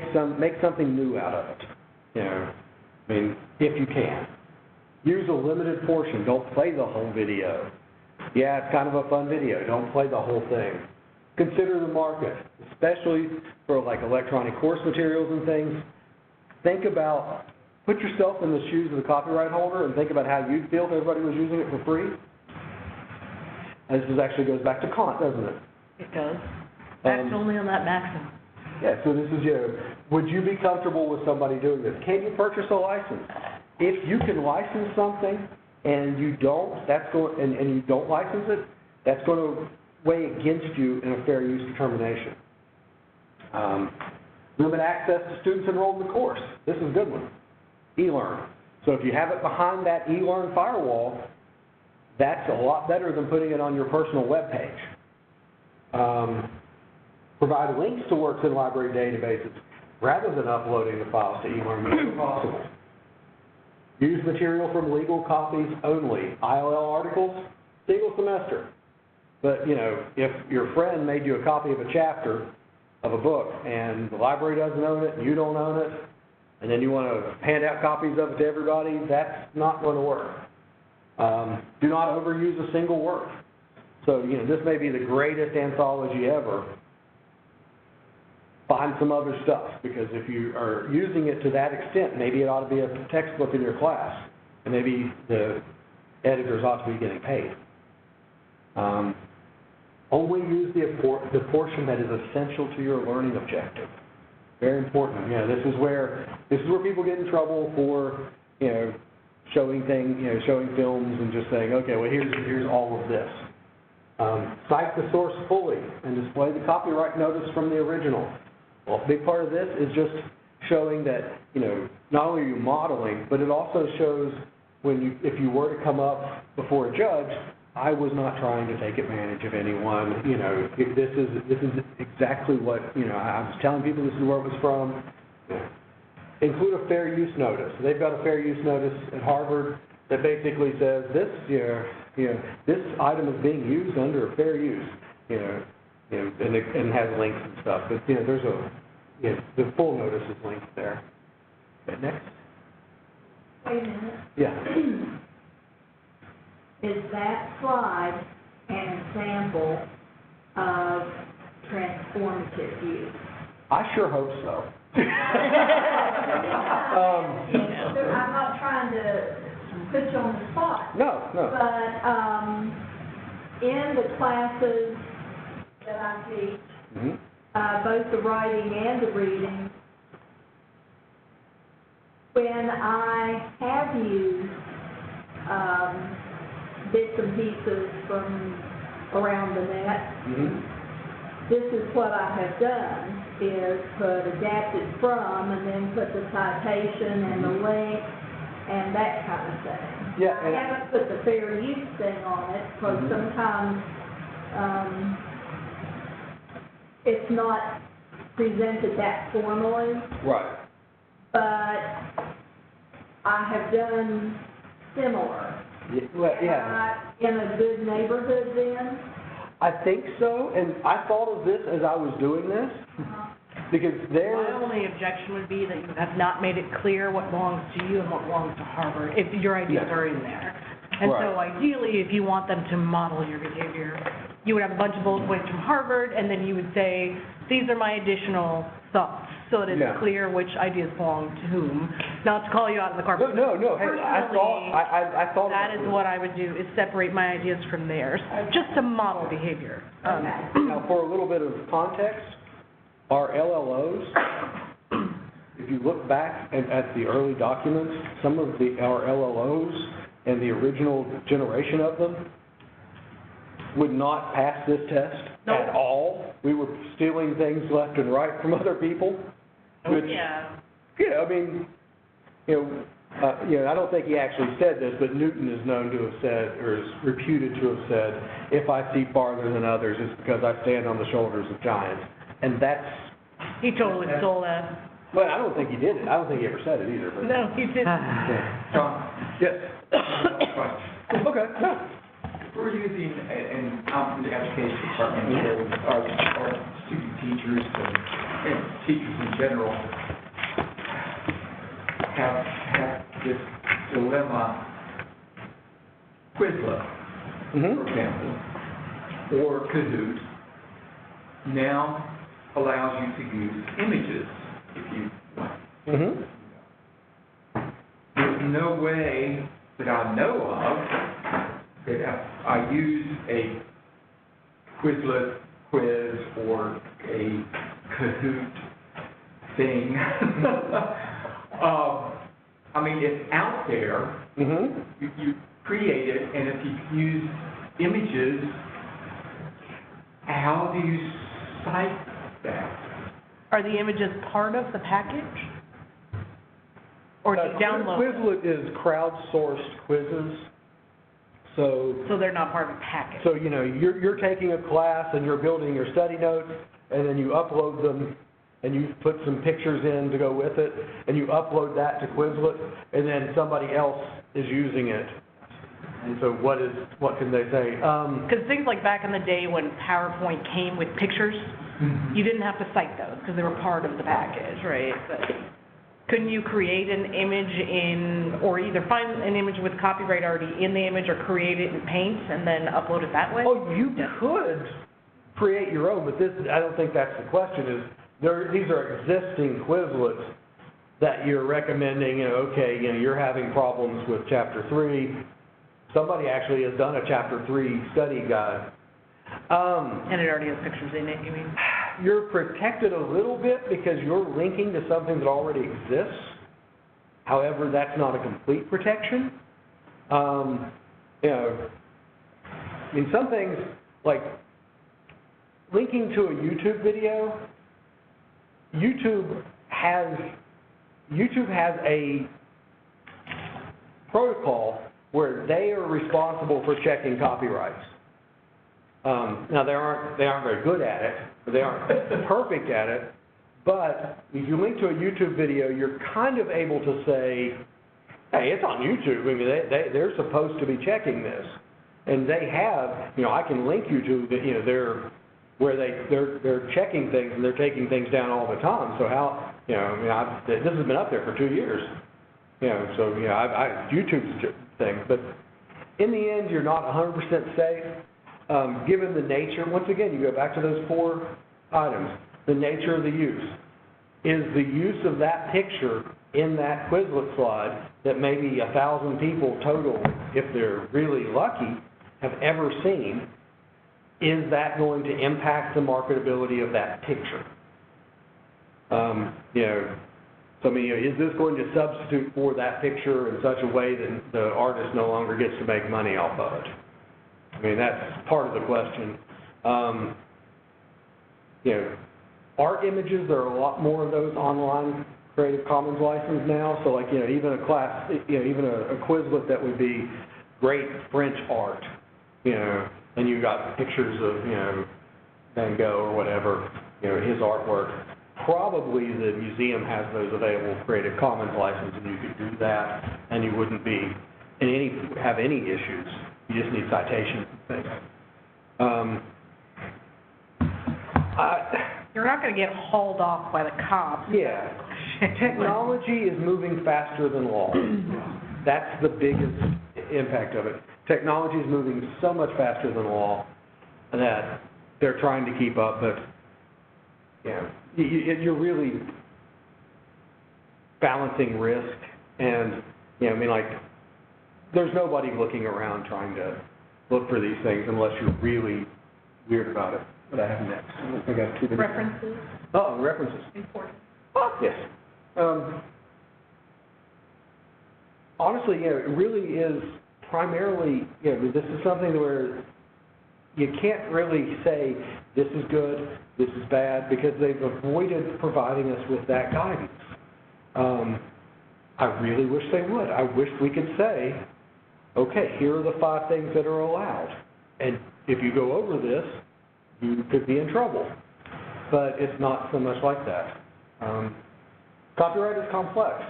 something new out of it. If you can. Use a limited portion. Don't play the whole video. Yeah, it's kind of a fun video. Don't play the whole thing. Consider the market, especially for like electronic course materials and things. Put yourself in the shoes of the copyright holder and think about how you'd feel if everybody was using it for free. This actually goes back to Kant, doesn't it? It does. That's only on that maxim. Yeah, so this is, would you be comfortable with somebody doing this? Can you purchase a license? If you can license something and you don't, and you don't license it, that's going to weigh against you in a fair use determination. Limit access to students enrolled in the course. This is a good one. eLearn. So if you have it behind that eLearn firewall, that's a lot better than putting it on your personal web page. Provide links to works in library databases rather than uploading the files to eLearn whenever possible. Use material from legal copies only. ILL articles, single semester. But, if your friend made you a copy of a chapter of a book and the library doesn't own it, you don't own it, and then you want to hand out copies of it to everybody, that's not going to work. Do not overuse a single work. So, this may be the greatest anthology ever. Find some other stuff, because if you are using it to that extent, maybe it ought to be a textbook in your class, and maybe the editors ought to be getting paid. Only use the portion that is essential to your learning objective. Very important. This is where people get in trouble for, showing things, showing films and just saying, okay, well, here's all of this. Cite the source fully and display the copyright notice from the original. Well, a big part of this is just showing that, not only are you modeling, but it also shows if you were to come up before a judge, I was not trying to take advantage of anyone. This is exactly what, I was telling people this is where it was from. Include a fair use notice. They've got a fair use notice at Harvard that basically says this, this item is being used under fair use, and has links and stuff. But there's the full notice is linked there. Okay, next. Wait a minute. Yeah. Is that slide an example of transformative use? I sure hope so. I'm not trying to put you on the spot. No. But in the classes that I teach, both the writing and the reading, when I have used bits and pieces from around the net, this is what I have done, is put adapted from and then put the citation and the link and that kind of thing. Yeah, I haven't put the fair use thing on it because sometimes it's not presented that formally, Right. but I have done similar. Yeah. Am I in a good neighborhood then? I think so, and I thought of this as I was doing this, because My only objection would be that you have not made it clear what belongs to you and what belongs to Harvard, if your ideas are in there. And so ideally, if you want them to model your behavior, you would have a bunch of bullet points from Harvard, and then you would say, these are my additional thoughts, so that it's clear which ideas belong to whom, not to call you out in the carpet. No, hey, I thought That is what I would do, is separate my ideas from theirs, just to model behavior. Now, for a little bit of context, our LLOs, if you look back at the early documents, some of our LLOs and the original generation of them would not pass this test at all. We were stealing things left and right from other people, which, I mean, I don't think he actually said this, but Newton is known to have said, or is reputed to have said, if I see farther than others, it's because I stand on the shoulders of giants. And that's... He totally stole that. Well, I don't think he did it. I don't think he ever said it either. But. No, he didn't. John? Yes. Okay. No. We're using, and I'm from the education department, so our student teachers and teachers in general have this dilemma. Quizlet, for example, or Kahoot, now allows you to use images if you want. There's no way that I know of that I use a Quizlet quiz or a Kahoot thing. I mean, it's out there. Mm-hmm. You create it, and if you use images, how do you cite that? Are the images part of the package? Or do you download them? Quizlet is crowdsourced quizzes, so, So they're not part of the package? so, you know, you're taking a class and you're building your study notes, and then you upload them, and you put some pictures in to go with it, and you upload that to Quizlet, and then somebody else is using it. And so what can they say? Because things like back in the day when PowerPoint came with pictures, you didn't have to cite those because they were part of the package, right? But couldn't you create an image or either find an image with copyright already in the image or create it in Paint and then upload it that way? Oh, you could create your own, but I don't think that's the question, these are existing Quizlets that you're recommending, okay, you're having problems with Chapter 3. Somebody actually has done a Chapter 3 study guide. And it already has pictures in it, you mean? You're protected a little bit because you're linking to something that already exists. However, that's not a complete protection. I mean, some things, like linking to a YouTube video, YouTube has a protocol where they are responsible for checking copyrights. Now they aren't very good at it, they aren't perfect at it, but if you link to a YouTube video, you're kind of able to say, hey, it's on YouTube. I mean, they're supposed to be checking this, and they have. I can link you to they're checking things and they're taking things down all the time. So how this has been up there for 2 years. YouTube's thing, but in the end, you're not 100% safe. Given the nature, once again, you go back to those 4 items. The nature of the use. Is the use of that picture in that Quizlet slide that maybe 1,000 people total, if they're really lucky, have ever seen, is that going to impact the marketability of that picture? So, is this going to substitute for that picture in such a way that the artist no longer gets to make money off of it? I mean, that's part of the question. Art images, there are a lot more of those online Creative Commons license now. So, like, even a class, even a Quizlet that would be great French art, and you got pictures of, Van Gogh or whatever, his artwork. Probably the museum has those available Creative Commons license, and you could do that, and you wouldn't have any issues. You just need citations and things. You're not going to get hauled off by the cops. Yeah. Technology is moving faster than law. That's the biggest impact of it. Technology is moving so much faster than law that they're trying to keep up, but you're really balancing risk, and there's nobody looking around trying to look for these things unless you're really weird about it. What I have next? I got 2 minutes. References, Oh, references. important. Yes. Honestly, it really is primarily, this is something where you can't really say this is good, this is bad, because they've avoided providing us with that guidance. I really wish they would. I wish we could say, okay, here are the 5 things that are allowed, and if you go over this, you could be in trouble. But it's not so much like that. Copyright is complex.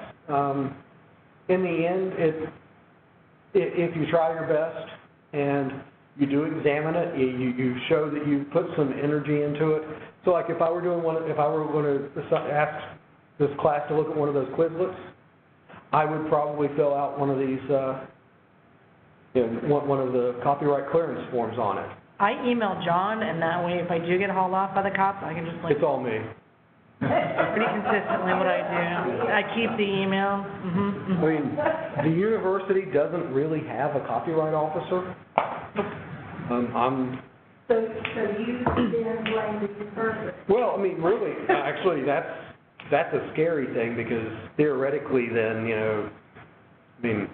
In the end, if you try your best and you do examine it, you show that you put some energy into it. So, like, if I were going to ask this class to look at one of those Quizlets, I would probably fill out one of these, one of the copyright clearance forms on it. I email John, and that way, if I do get hauled off by the cops, I can just It's all me. pretty consistently what I do. I keep the email. I mean, the university doesn't really have a copyright officer. So you then blame the person. Well, I mean, really, actually, that's a scary thing, because theoretically then, I mean,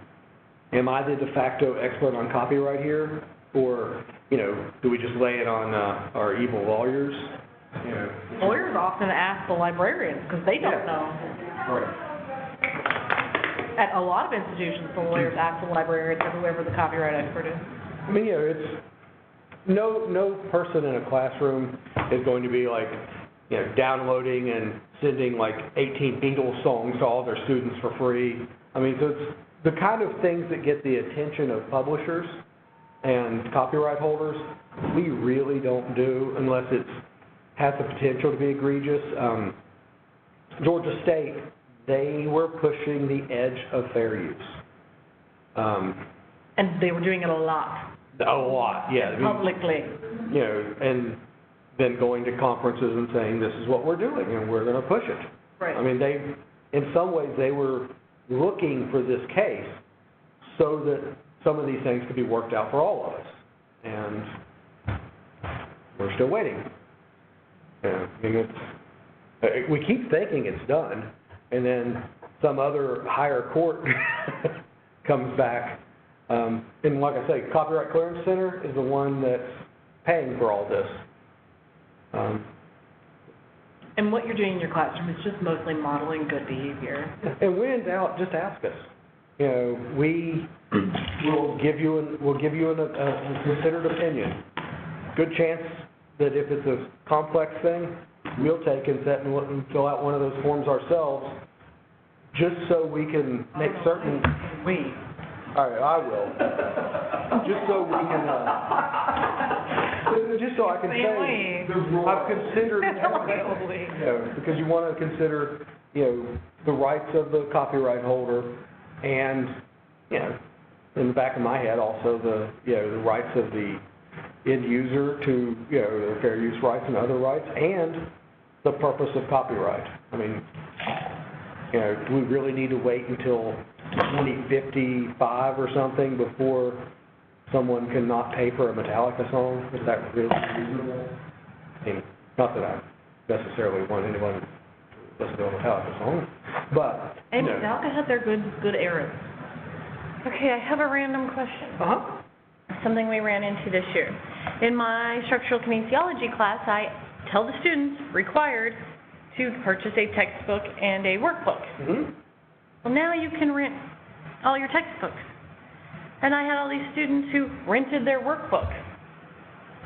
am I the de facto expert on copyright here? Or, do we just lay it on our evil lawyers? Lawyers often ask the librarians, because they don't Yeah. know. Right. At a lot of institutions, the lawyers ask the librarians or whoever the copyright expert is. I mean, it's, no person in a classroom is going to be like, downloading and sending like 18 Beatles songs to all their students for free. I mean, so it's the kind of things that get the attention of publishers and copyright holders, we really don't do unless it has the potential to be egregious. Georgia State, they were pushing the edge of fair use. And they were doing it a lot, A lot, yeah. I mean, publicly. And then going to conferences and saying, this is what we're doing, and we're going to push it. Right. I mean, in some ways, they were looking for this case so that some of these things could be worked out for all of us. And we're still waiting. I mean, we keep thinking it's done, and then some other higher court comes back. And like I say, Copyright Clearance Center is the one that's paying for all this. And what you're doing in your classroom is just mostly modeling good behavior. And when in doubt, just ask us. We will give you a considered opinion. Good chance that if it's a complex thing, we'll take and sit and fill out one of those forms ourselves, just so we can make certain. All right, I will. Just so we can, just so I can say, I've considered, because you want to consider, the rights of the copyright holder, and, in the back of my head also the rights of the end user to, their fair use rights and other rights, and the purpose of copyright. I mean, do we really need to wait until 2055 or something before someone can not pay for a Metallica song? Is that really reasonable? I mean, not that I necessarily want anyone to listen to a Metallica song, but, And Metallica had their good eras. Okay, I have a random question. Uh-huh. Something we ran into this year. In my structural kinesiology class, I tell the students, required, to purchase a textbook and a workbook. Mm-hmm. Well, now you can rent all your textbooks. And I had all these students who rented their workbook,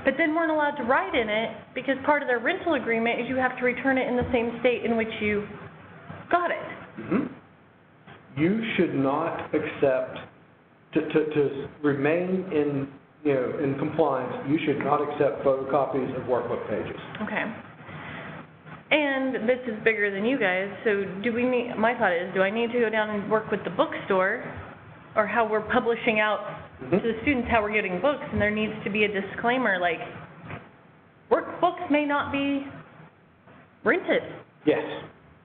but then weren't allowed to write in it because part of their rental agreement is you have to return it in the same state in which you got it. Mm-hmm. You should not accept, to remain in compliance, you should not accept photocopies of workbook pages. Okay. And this is bigger than you guys, so my thought is, do I need to go down and work with the bookstore, or how we're publishing out to the students how we're getting books, and there needs to be a disclaimer, like, workbooks may not be rented. Yes.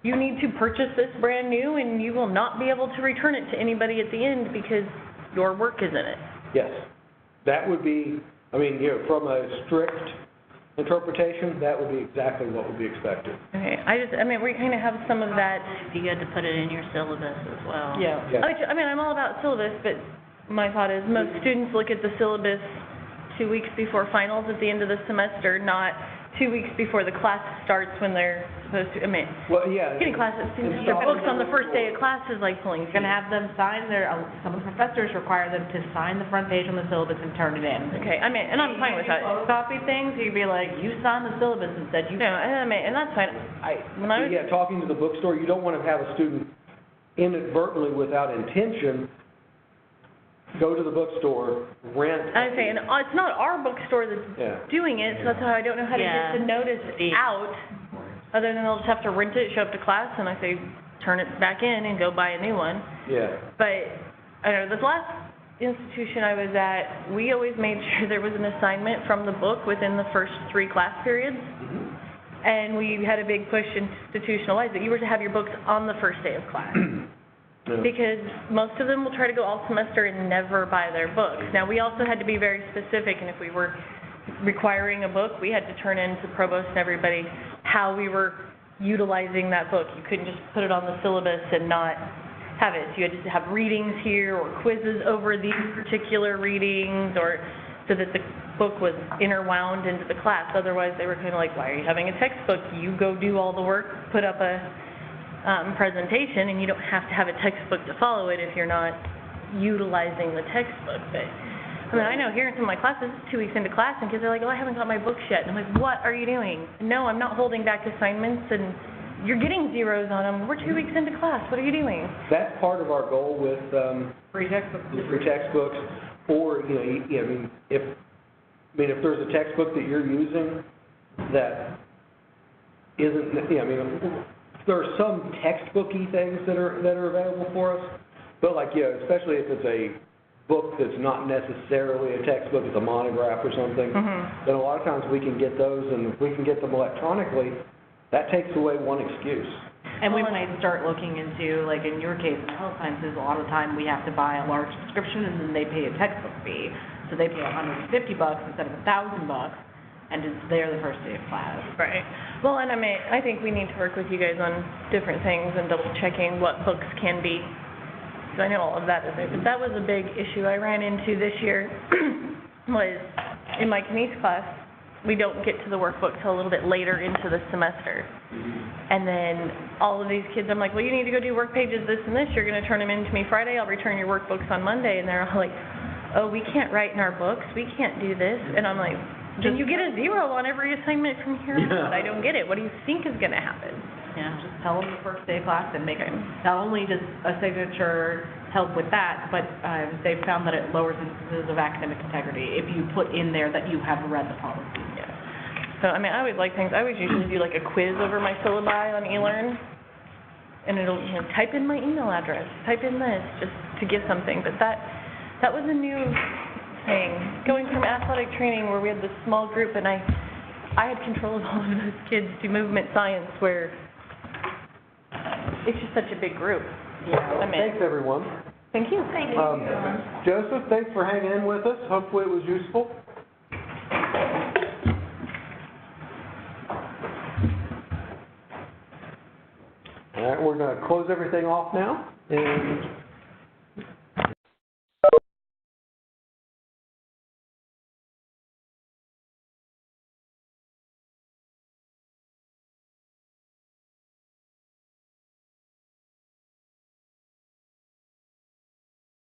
You need to purchase this brand new, and you will not be able to return it to anybody at the end because your work is in it. Yes. That would be, I mean, from a strict interpretation, that would be exactly what would be expected. Okay, we kind of have some of that. You got to put it in your syllabus as well. Yeah. Yeah. I'm all about syllabus, but my thought is most students look at the syllabus 2 weeks before finals at the end of the semester, not 2 weeks before the class starts when they're supposed to, Well, yeah. getting classes, students get books on the first day of class is like pulling You're gonna have them sign some of the professors require them to sign the front page on the syllabus and turn it in. Okay, and I'm fine with that. Photocopy things, you'd be like, you signed the syllabus and said you. No, and that's fine. Yeah, talking to the bookstore, you don't want to have a student inadvertently, without intention, go to the bookstore, rent. I say, and it's not our bookstore that's doing it, so that's how I don't know how to get the notice out, other than they'll just have to rent it, show up to class, and I say, turn it back in and go buy a new one. Yeah. But, I don't know, this last institution I was at, we always made sure there was an assignment from the book within the first 3 class periods, and we had a big push to institutionalize it. You were to have your books on the first day of class. Because most of them will try to go all semester and never buy their books. Now, we also had to be very specific, and if we were requiring a book, we had to turn in to provost and everybody how we were utilizing that book. You couldn't just put it on the syllabus and not have it. So you had to have readings here or quizzes over these particular readings, or so that the book was interwound into the class. Otherwise, they were kind of like, why are you having a textbook? You go do all the work, put up a presentation, and you don't have to have a textbook to follow it if you're not utilizing the textbook. But I mean, I know here in some of my classes, it's 2 weeks into class, and kids are like, oh, I haven't got my books yet. And I'm like, what are you doing? No, I'm not holding back assignments, and you're getting zeros on them. We're 2 weeks into class. What are you doing? That's part of our goal with, Free textbooks. the free textbooks, or, you know, if there's a textbook that you're using that isn't, there are some textbooky things that are available for us, but like, especially if it's a book that's not necessarily a textbook, it's a monograph or something, then a lot of times we can get those, and if we can get them electronically, that takes away one excuse. And we might start looking into, like in your case, in health sciences, a lot of the time we have to buy a large subscription and then they pay a textbook fee. So they pay $150 instead of $1,000, and it's there the first day of class. Right. Well, and I think we need to work with you guys on different things and double checking what books can be. So I know all of that is there, but that was a big issue I ran into this year, was in my Kines class, we don't get to the workbook till a little bit later into the semester. And then all of these kids, I'm like, well, you need to go do work pages this and this, you're gonna turn them in to me Friday, I'll return your workbooks on Monday, and they're all like, oh, we can't write in our books, we can't do this, and I'm like, then you get a 0 on every assignment from here on out. I don't get it, what do you think is gonna happen? Yeah, just tell them the first day of class and make it, not only does a signature help with that, but they've found that it lowers instances of academic integrity if you put in there that you have read the policy. Yeah. So, I always like things, I always usually do like a quiz over my syllabi on eLearn, and it'll, type in my email address, type in this, just to give something, but that was a new thing, going from athletic training where we had this small group, and I had control of all of those kids to movement science, where it's just such a big group. Yeah. Thanks, everyone. Thank you. Thank you. Joseph, thanks for hanging in with us. Hopefully it was useful. All right, we're going to close everything off now, and